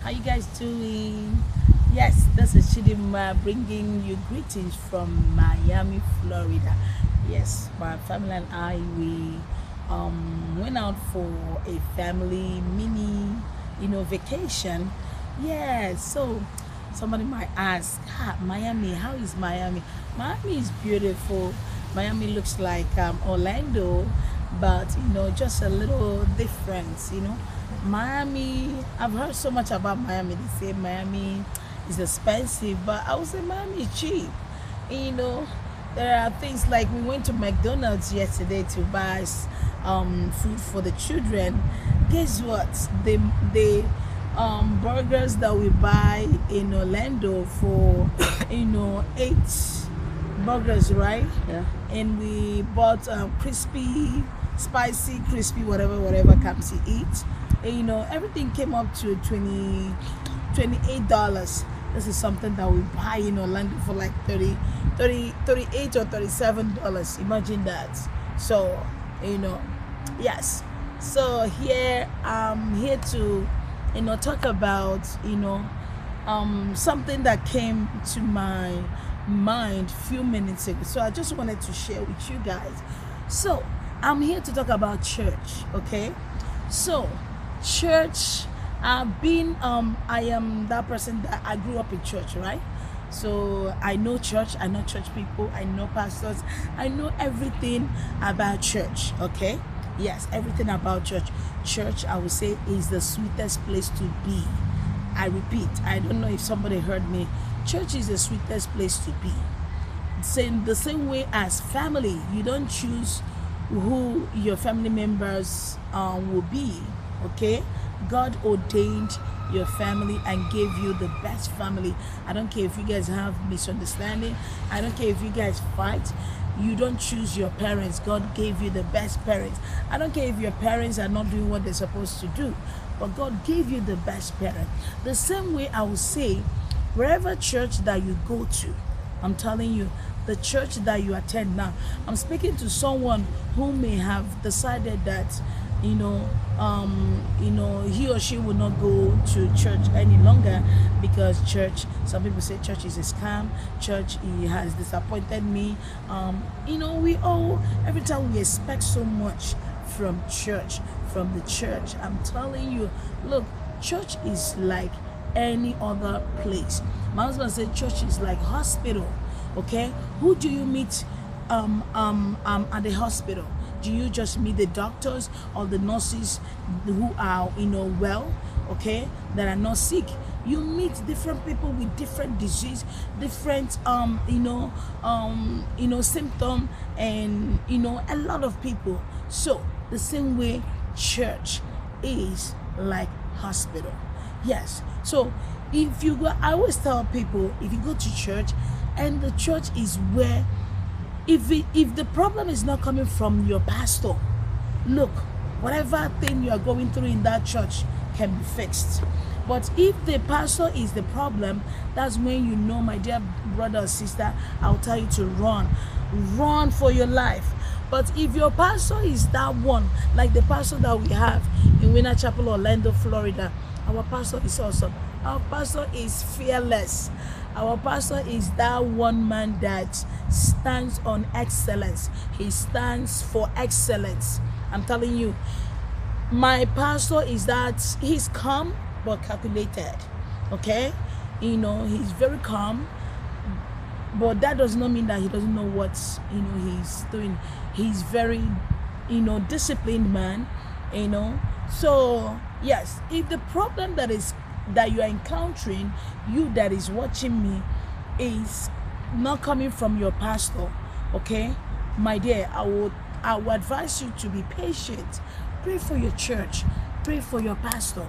How you guys doing? Yes, this is Chidima bringing you greetings from Miami, Florida. Yes, my family and I we went out for a family mini, vacation. Yeah, so somebody might ask, Miami, how is Miami? Miami is beautiful. Miami looks like Orlando, but just a little difference. Miami, I've heard so much about Miami. They say Miami is expensive, but I would say Miami is cheap. You know, there are things like we went to McDonald's yesterday to buy food for the children. Guess what? The burgers that we buy in Orlando for 8 burgers, right? Yeah. And we bought crispy, spicy, crispy, whatever comes to eat. And, everything came up to $28. This is something that we buy in Orlando for like 38 or $37. Imagine that. So, yes. So here I'm here to talk about something that came to my mind few minutes ago. So I just wanted to share with you guys. So I'm here to talk about church. Okay, so church, I am that person that I grew up in church, right? So I know church, I know church people, I know pastors, I know everything about church. Okay, yes, everything about church. Church, I would say, is the sweetest place to be. I repeat, I don't know if somebody heard me. Church is the sweetest place to be. The same way as family, you don't choose who your family members will be. Okay, God ordained your family and gave you the best family. I don't care if you guys have misunderstanding. I don't care if you guys fight. You don't choose your parents. God gave you the best parents. I don't care if your parents are not doing what they're supposed to do, but God gave you the best parent. The same way I would say, wherever church that you go to, I'm telling you, the church that you attend now, I'm speaking to someone who may have decided that he or she will not go to church any longer because church, some people say church is a scam, church has disappointed me. We all, every time we expect so much from the church. I'm telling you, look, church is like any other place. My husband said church is like hospital. Okay, who do you meet at the hospital? Do you just meet the doctors or the nurses who are well, okay, that are not sick? You meet different people with different disease, different symptom, and a lot of people. So the same way church is like hospital. Yes. So if you go, I always tell people, if you go to church and the church is where, if the problem is not coming from your pastor, look, whatever thing you are going through in that church can be fixed. But if the pastor is the problem, that's when my dear brother or sister, I'll tell you to run for your life. But if your pastor is that one, like the pastor that we have in Winter Chapel, Orlando, Florida, our pastor is awesome. Our pastor is fearless. Our pastor is that one man that stands on excellence. He stands for excellence. I'm telling you, my pastor is that he's calm but calculated. Okay? He's very calm, but that does not mean that he doesn't know what he's doing. He's very disciplined man. So yes, if the problem that you are encountering, you that is watching me, is not coming from your pastor, okay, my dear, I would advise you to be patient. Pray for your church, pray for your pastor.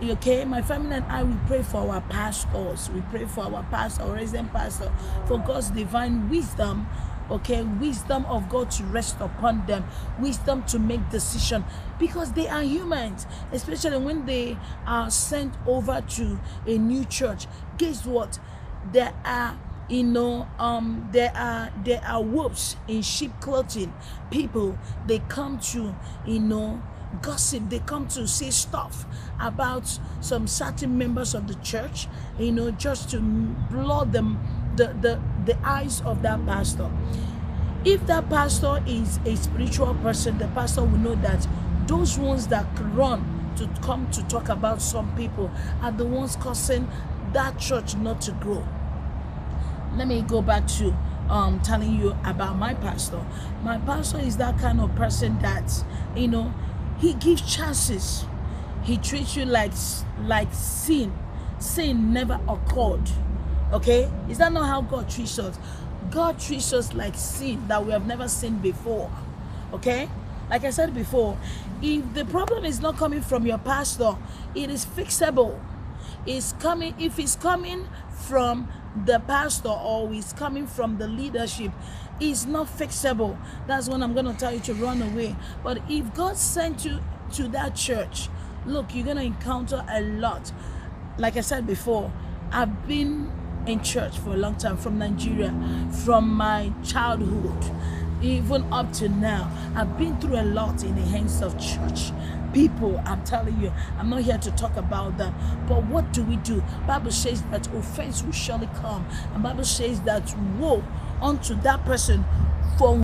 Okay, my family and I, we pray for our pastors. We pray for our pastor, our resident pastor, for God's divine wisdom. Okay, wisdom of God to rest upon them, wisdom to make decision, because they are humans, especially when they are sent over to a new church. Guess what? There are wolves in sheep clothing. People, they come to gossip. They come to say stuff about some certain members of the church, just to blood them the eyes of that pastor. If that pastor is a spiritual person, the pastor will know that those ones that run to come to talk about some people are the ones causing that church not to grow. Let me go back to telling you about my pastor. My pastor is that kind of person that, he gives chances. He treats you like sin. Sin never occurred. Okay? Is that not how God treats us? God treats us like sin that we have never seen before. Okay? Like I said before, if the problem is not coming from your pastor, it is fixable. If it's coming from the pastor or it's coming from the leadership, it's not fixable. That's when I'm going to tell you to run away. But if God sent you to that church, look, you're going to encounter a lot. Like I said before, I've been in church for a long time, from Nigeria, from my childhood even up to now. I've been through a lot in the hands of church people. I'm telling you, I'm not here to talk about that. But what do we do? Bible says that offense will surely come, and Bible says that woe unto that person for